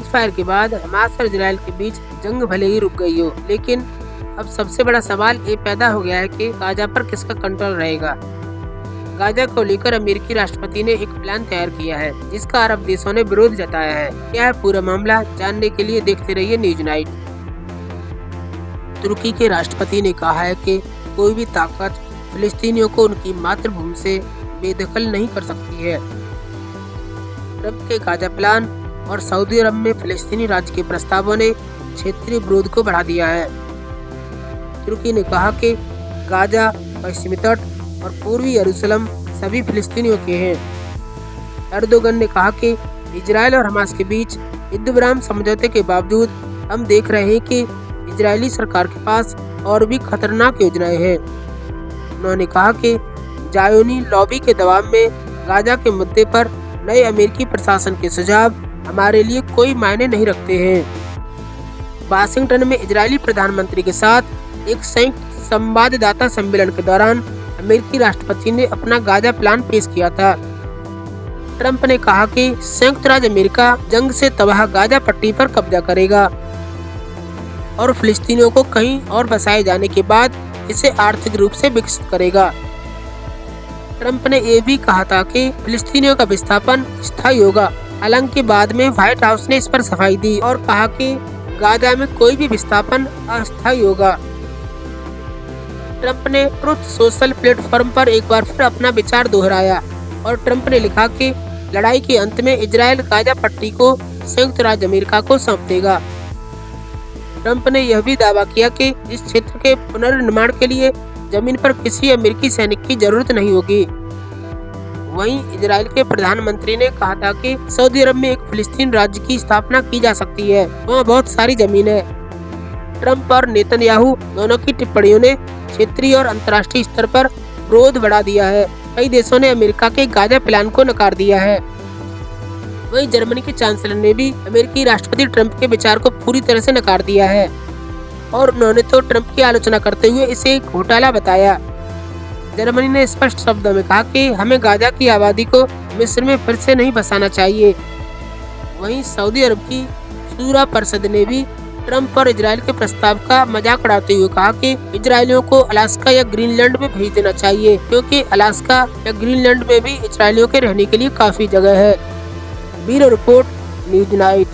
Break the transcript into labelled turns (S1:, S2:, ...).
S1: Fire के बाद Hamas और इजराइल के बीच जंग भले ही रुक गई हो, लेकिन अब सबसे बड़ा सवाल ये पैदा हो गया है कि गाजा पर किसका कंट्रोल रहेगा। गाजा को लेकर अमेरिकी राष्ट्रपति ने एक प्लान तैयार किया है, जिसका अरब देशों ने विरोध जताया है। क्या है पूरा मामला, जानने के लिए देखते रहिए न्यूज नाइट। तुर्की के राष्ट्रपति ने कहा है कि कोई भी ताकत फिलिस्तीनियों को उनकी मातृभूमि से बेदखल नहीं कर सकती है। ट्रंप के गाजा प्लान और सऊदी अरब में फिलिस्तीनी राज्य के प्रस्तावों ने क्षेत्रीय विरोध को बढ़ा दिया है। तुर्की ने कहा कि गाजा, पश्चिमी तट और पूर्वी यरूशलेम सभी फिलिस्तीनियों के हैं। एर्दोगन ने कहा कि इजराइल और हमास के बीच युद्ध विराम समझौते के बावजूद हम देख रहे हैं कि इजरायली सरकार के पास और भी खतरनाक योजनाएं हैं। उन्होंने कहा कि जायोनी लॉबी के दबाव में गाजा के मुद्दे पर नए अमेरिकी प्रशासन के सुझाव हमारे लिए कोई मायने नहीं रखते हैं। वाशिंगटन में इजरायली प्रधानमंत्री के साथ एक संयुक्त संवाददाता सम्मेलन के दौरान अमेरिकी राष्ट्रपति ने अपना गाजा प्लान पेश किया था। ट्रंप ने कहा कि संयुक्त राज्य अमेरिका जंग से तबाह गाजा पट्टी पर कब्जा करेगा और फिलिस्तीनियों को कहीं और बसाए जाने के बाद इसे आर्थिक रूप से विकसित करेगा। ट्रंप ने ये भी कहा था कि फिलिस्तीनियों का विस्थापन स्थायी होगा। हालांकि बाद में व्हाइट हाउस ने इस पर सफाई दी और कहा कि गाजा में कोई भी विस्थापन अस्थायी होगा। ट्रंप ने ट्रुथ सोशल प्लेटफॉर्म पर एक बार फिर अपना विचार दोहराया और ट्रंप ने लिखा कि लड़ाई के अंत में इजराइल गाजा पट्टी को संयुक्त राज्य अमेरिका को सौंप देगा। ट्रंप ने यह भी दावा किया कि इस क्षेत्र के पुनर्निर्माण के लिए जमीन पर किसी अमेरिकी सैनिक की जरूरत नहीं होगी। वहीं इजराइल के प्रधानमंत्री ने कहा था कि सऊदी अरब में एक फिलिस्तीन राज्य की स्थापना की जा सकती है, वहाँ बहुत सारी जमीन है। ट्रंप और नेतन्याहू दोनों की टिप्पणियों ने क्षेत्रीय और अंतर्राष्ट्रीय स्तर पर विरोध बढ़ा दिया है। कई देशों ने अमेरिका के गाजा प्लान को नकार दिया है। वहीं जर्मनी के चांसलर ने भी अमेरिकी राष्ट्रपति ट्रंप के विचार को पूरी तरह से नकार दिया है और उन्होंने तो ट्रंप की आलोचना करते हुए इसे एक घोटाला बताया। जर्मनी ने स्पष्ट शब्दों में कहा कि हमें गाजा की आबादी को मिस्र में फिर से नहीं बसाना चाहिए। वहीं सऊदी अरब की शूरा परिषद ने भी ट्रंप और इजराइल के प्रस्ताव का मजाक उड़ाते हुए कहा कि इजरायलियों को अलास्का या ग्रीनलैंड में भेज देना चाहिए, क्योंकि अलास्का या ग्रीनलैंड में भी इजरायलियों के रहने के लिए काफी जगह है। Bureau report, news night.